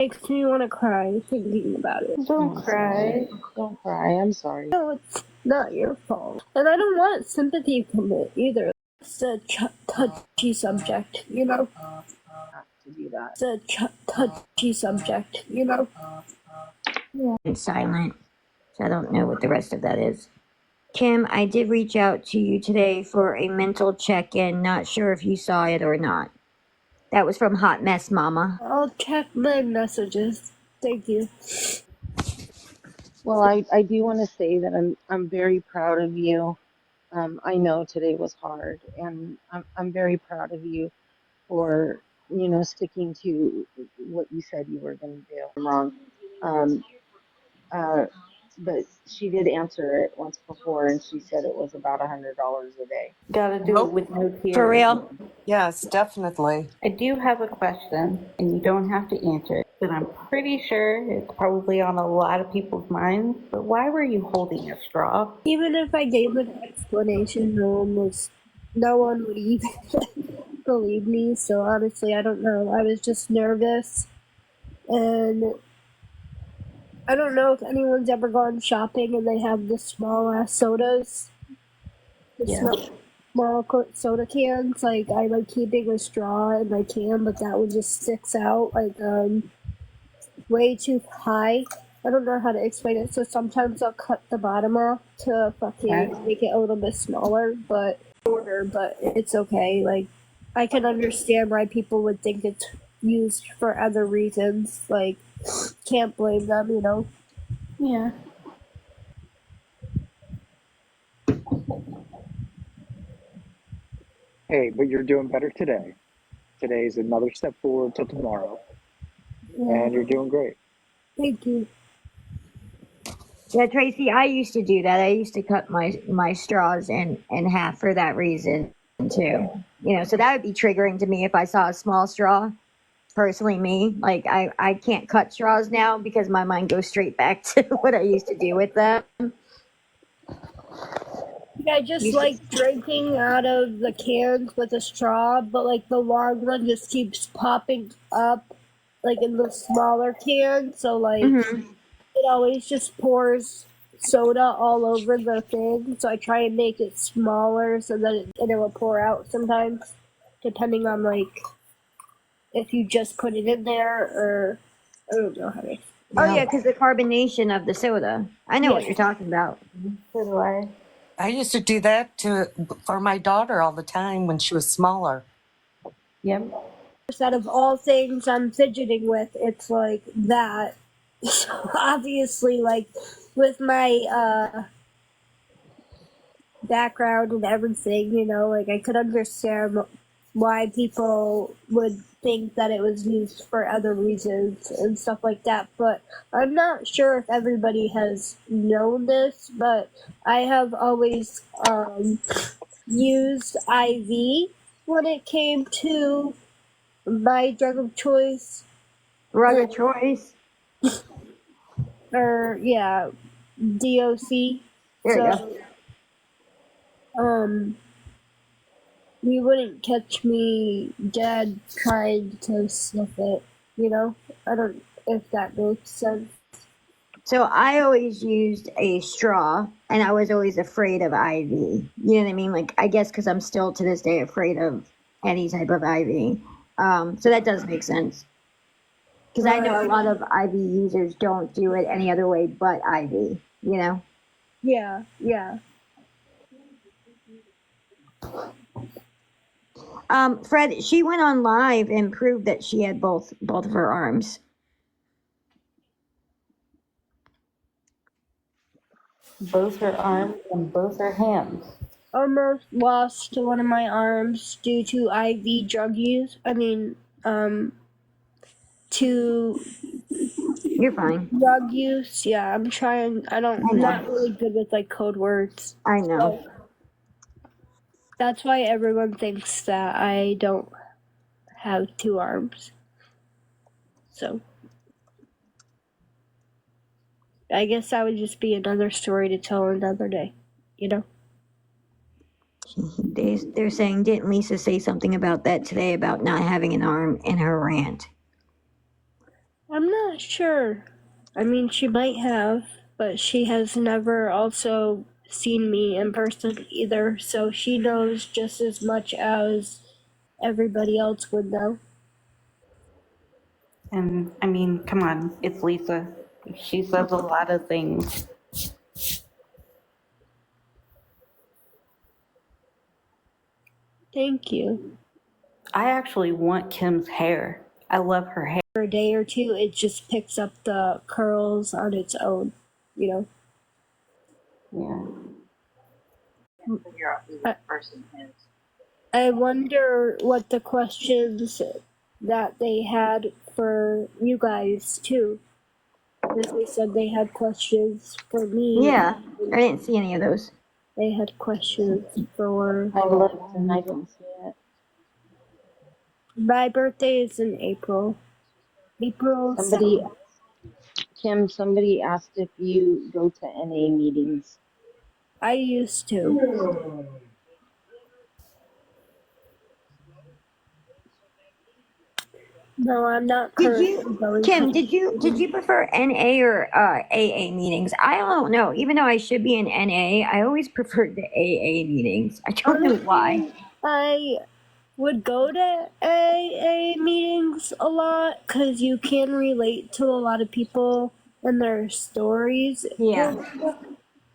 Makes me want to cry thinking about it. Don't cry. Don't cry. I'm sorry. No, it's not your fault. And I don't want sympathy from it either. It's a touchy subject, you know? To do that. It's a touchy subject, you know? Yeah. It's silent, so I don't know what the rest of that is. Kim, I did reach out to you today for a mental check-in. Not sure if you saw it or not. That was from Hot Mess Mama. I'll check my messages. Thank you. Well, I do want to say that I'm very proud of you. I know today was hard, and I'm very proud of you for sticking to what you said you were going to do. I'm wrong. Um, uh, but she did answer it once before, and she said it was about $100 a day. Gotta do it with no tears. For real? Yes, definitely. I do have a question, and you don't have to answer it, but I'm pretty sure it's probably on a lot of people's minds. But why were you holding a straw? Even if I gave an explanation, no one would even believe me. So honestly, I don't know. I was just nervous, and I don't know if anyone's ever gone shopping and they have the small ass sodas. Small soda cans. Like, I like keeping a straw in my can, but that one just sticks out like way too high. I don't know how to explain it. So sometimes I'll cut the bottom off to make it a little bit smaller, but shorter. But it's okay. Like, I can understand why people would think it's used for other reasons. Like, can't blame them, you know? Yeah. Hey, but you're doing better today. Today's another step forward till tomorrow. Yeah. And you're doing great. Thank you. Yeah, Tracy, I used to do that. I used to cut my straws in half for that reason too. You know, so that would be triggering to me if I saw a small straw. Personally, me, like I can't cut straws now because my mind goes straight back to what I used to do with them. I just like drinking out of the cans with a straw, but like the long one just keeps popping up like in the smaller can, so like it always just pours soda all over the thing, so I try and make it smaller so that it will pour out sometimes, depending on like if you just put it in there or I don't know how to. Oh yeah, because the carbonation of the soda. I know what you're talking about. So do I. I used to do that for my daughter all the time when she was smaller. Yep. Out of all things I'm fidgeting with, it's like that. So obviously, like with my background and everything, you know, like I could understand why people would think that it was used for other reasons and stuff like that, but I'm not sure if everybody has known this, but I have always used IV when it came to my drug of choice. Drug of choice? Or, yeah, DOC. There you go. You wouldn't catch me dead trying to sniff it, you know? I don't if that makes sense. So I always used a straw, and I was always afraid of IV. You know what I mean? Like, I guess because I'm still to this day afraid of any type of IV. So that does make sense. Because I know a lot of IV users don't do it any other way but IV, you know? Yeah, yeah. Fred, she went on live and proved that she had both of her arms. Both her arms and both her hands. Almost lost one of my arms due to IV drug use. I mean, to You're fine. Drug use. Yeah, I'm trying. I'm not really good with like code words. I know. So that's why everyone thinks that I don't have two arms. So I guess that would just be another story to tell another day, you know? They're saying, didn't Lisa say something about that today about not having an arm in her rant? I'm not sure. I mean, she might have, but she has never also seen me in person either, so she knows just as much as everybody else would know. And I mean, come on, it's Lisa. She says a lot of things. Thank you. I actually want Kim's hair. I love her hair. For a day or two, it just picks up the curls on its own, you know? Yeah. Figure out who this person is. I wonder what the questions that they had for you guys, too. Because they said they had questions for me. Yeah, I didn't see any of those. They had questions for. I looked and I didn't see it. My birthday is in April. April Somebody, 7th. Kim, somebody asked if you go to NA meetings. I used to. No, I'm not Did currently you, going Kim? to. Did you prefer NA or AA meetings? I don't know. Even though I should be in NA, I always preferred the AA meetings. I don't know why. Honestly, I would go to AA meetings a lot because you can relate to a lot of people and their stories. Yeah.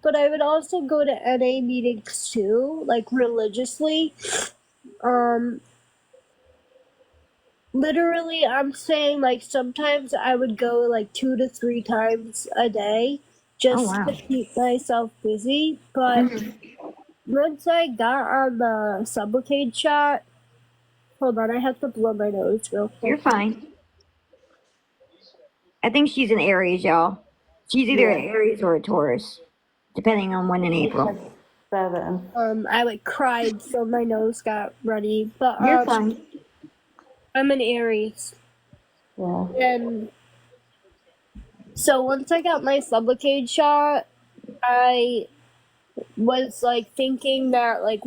But I would also go to NA meetings too, like religiously. Um, Literally, I'm saying like sometimes I would go like 2 to 3 times a day Oh just wow. to keep myself busy. But once I got on the Sublocade shot, hold on, I have to blow my nose real quick. You're fine. I think she's an Aries, y'all. She's either an Yeah. Aries or a Taurus, depending on when in April. 7. I like cried so my nose got runny. But You're fine. I'm an Aries. Yeah. And so once I got my Sublocade shot, I was like thinking that like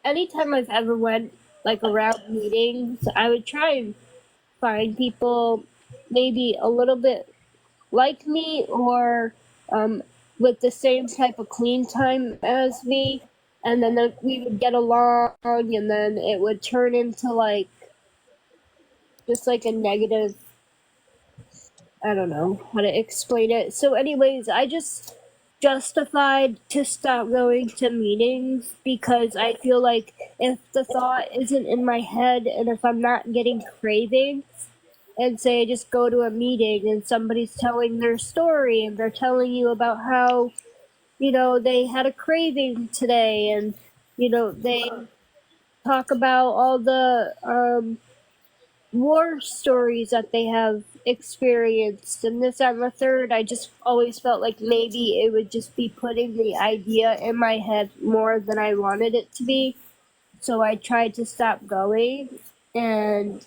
anytime I've ever went like around meetings, I would try and find people maybe a little bit like me or um, with the same type of clean time as me, and then we would get along, and then it would turn into like just like a negative. I don't know how to explain it. So, anyways, I just justified to stop going to meetings because I feel like if the thought isn't in my head and if I'm not getting cravings, and say I just go to a meeting and somebody's telling their story and they're telling you about how, they had a craving today and, they talk about all the war stories that they have experienced and this and the third. I just always felt like maybe it would just be putting the idea in my head more than I wanted it to be. So I tried to stop going, and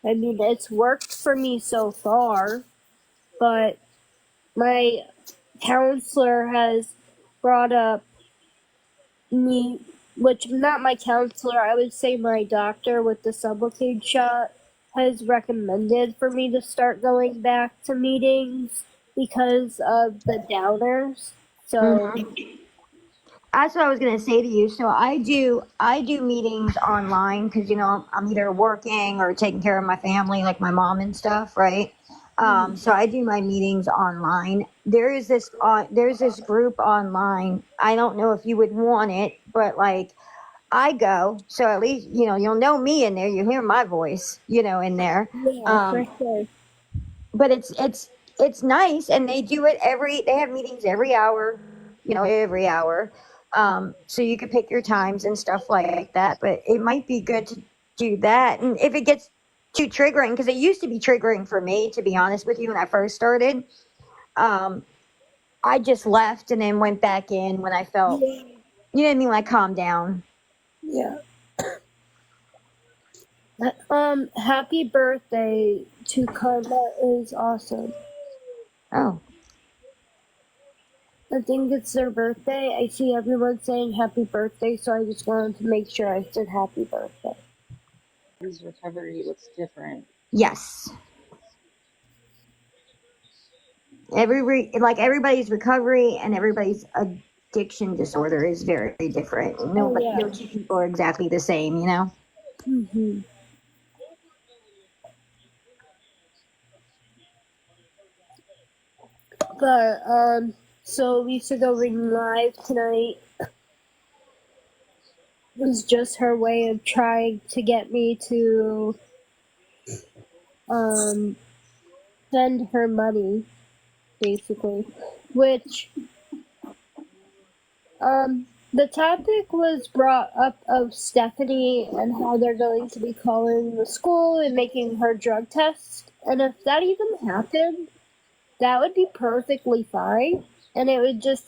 I mean, it's worked for me so far, but my counselor has brought up me, which not my counselor, I would say my doctor with the Sublocade shot has recommended for me to start going back to meetings because of the downers. So, That's what I was gonna say to you. So I do meetings online because I'm either working or taking care of my family, like my mom and stuff, right? So I do my meetings online. There's this group online. I don't know if you would want it, but like I go, so at least you'll know me in there. You hear my voice, in there. yeah, for Um, sure. but it's nice, and they have meetings every hour, every hour. So you could pick your times and stuff like that, but it might be good to do that. And if it gets too triggering, because it used to be triggering for me, to be honest with you, when I first started, um, I just left and then went back in when I felt, Yeah, you know what I mean, like calm down. yeah. Happy birthday to Karma is awesome. Oh, I think it's their birthday. I see everyone saying happy birthday, so I just wanted to make sure I said happy birthday. His recovery looks different. yes. Everybody's recovery and everybody's addiction disorder is very different. Oh Nobody, yeah. no two people are exactly the same, you know. Hmm. But so Lisa going live tonight was just her way of trying to get me to um send her money, basically. Which the topic was brought up of Stephanie and how they're going to be calling the school and making her drug test. And if that even happened, that would be perfectly fine. And it would just,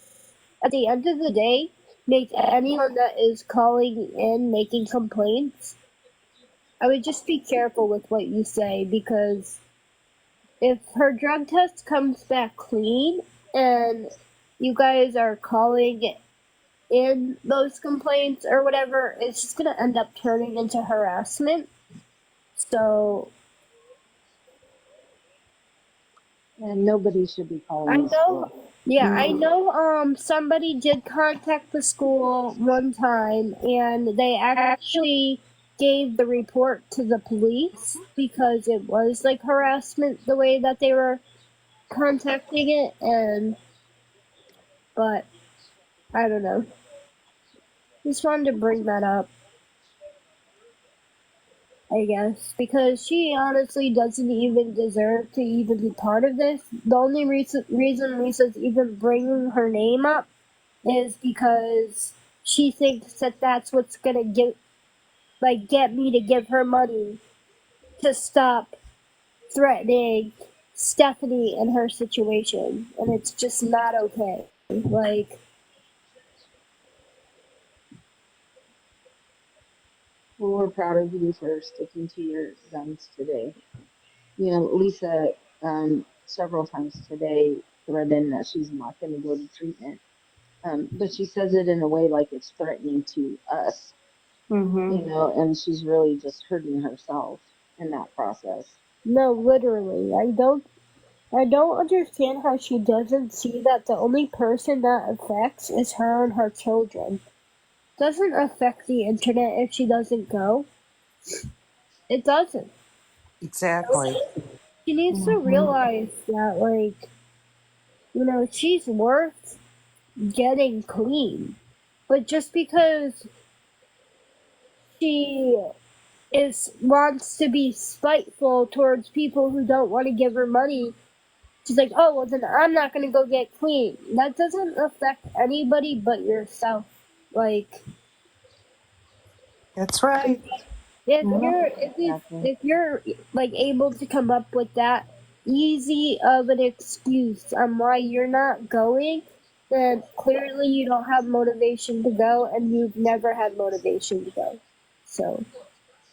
at the end of the day, make anyone that is calling in making complaints, I would just be careful with what you say, because if her drug test comes back clean and you guys are calling in those complaints or whatever, it's just going to end up turning into harassment. So And nobody should be I calling the know, school. yeah, I know. Somebody did contact the school one time, and they actually gave the report to the police because it was like harassment the way that they were contacting it, and but I don't know. Just wanted to bring that up, I guess, because she honestly doesn't even deserve to even be part of this. The only reason Lisa's even bringing her name up is because she thinks that that's what's gonna get me to give her money to stop threatening Stephanie and her situation, and it's just not okay. Like, Well, we're proud of you for sticking to your guns today. You know, Lisa, several times today threatened that she's not going to go to treatment. But she says it in a way like it's threatening to us, you know, and she's really just hurting herself in that process. no, literally, I don't understand how she doesn't see that the only person that affects is her and her children. Doesn't affect the internet if she doesn't go. It doesn't. Exactly. She needs to realize that, like, she's worth getting clean. But just because she wants to be spiteful towards people who don't want to give her money, she's like, oh, well, then I'm not going to go get clean. That doesn't affect anybody but yourself. Like, That's right. if Yep, you're exactly. if you're like able to come up with that easy of an excuse on why you're not going, then clearly you don't have motivation to go, and you've never had motivation to go. So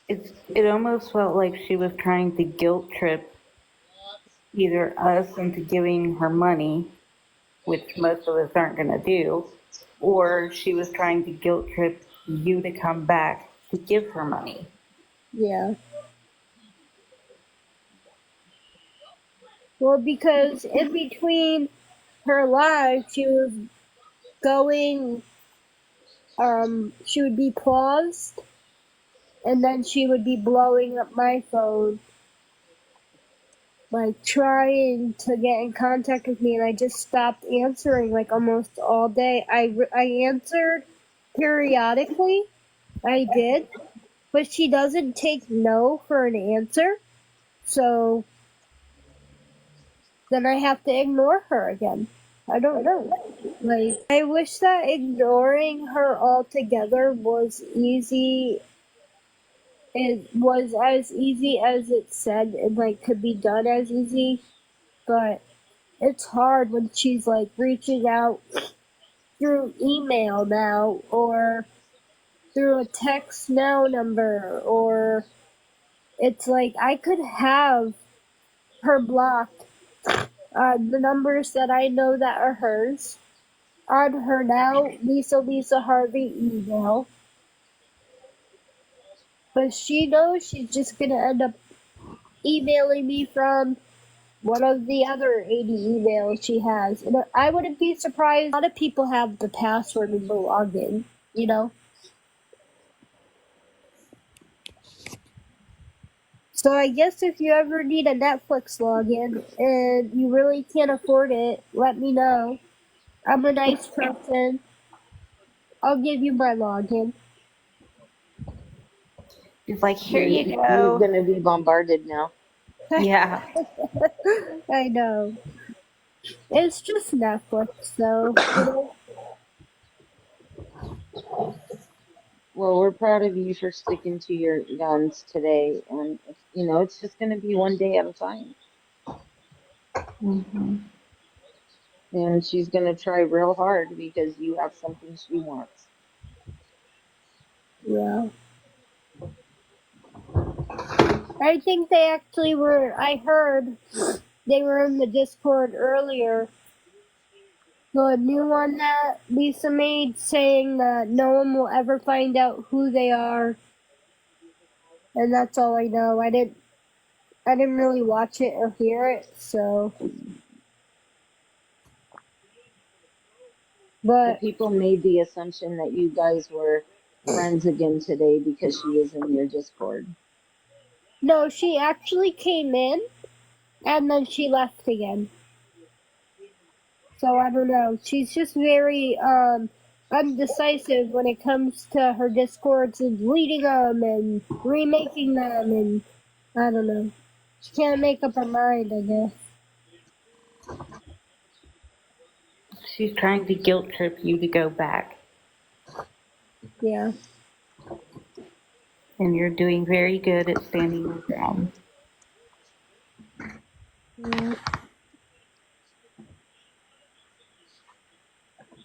It almost felt like she was trying to guilt trip either us into giving her money, which most of us aren't going to do, or she was trying to guilt trip you to come back to give her money. yeah, well, because in between her lives, she was going. She would be paused, and then she would be blowing up my phone, like trying to get in contact with me, and I just stopped answering like almost all day. I answered periodically, I did, but she doesn't take no for an answer, so then I have to ignore her again. I don't know. Like, I wish that ignoring her altogether was easy. It was as easy as it said, and like could be done as easy, but it's hard when she's like reaching out through email now, or through a text now number, or it's like I could have her blocked, the numbers that I know that are hers on her now Lisa Harvey email, but she knows she's just gonna end up emailing me from one of the other 80 emails she has. And I wouldn't be surprised. A lot of people have the password and the login, you know? So I guess if you ever need a Netflix login and you really can't afford it, let me know. I'm a nice person. I'll give you my login. She's like, here you You're go. gonna be bombarded now. Yeah. I know. It's just Netflix, though, you know? Well, we're proud of you for sticking to your guns today, and it's just gonna be one day at a time. Mm-hmm. And she's gonna try real hard because you have something she wants. Yeah. I think they actually were, I heard they were in the Discord earlier. The new one that Lisa made saying that no one will ever find out who they are. And that's all I know. I didn't really watch it or hear it, so The but people made the assumption that you guys were friends again today because she was in your Discord. no, she actually came in and then she left again. So I don't know. She's just very undecisive when it comes to her discords and deleting them and remaking them, and I don't know. She can't make up her mind, I guess. She's trying to guilt trip you to go back. Yeah. And you're doing very good at standing your ground. Yeah.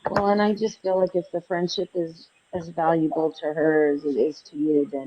Well, and I just feel like if the friendship is as valuable to her as it is to you, then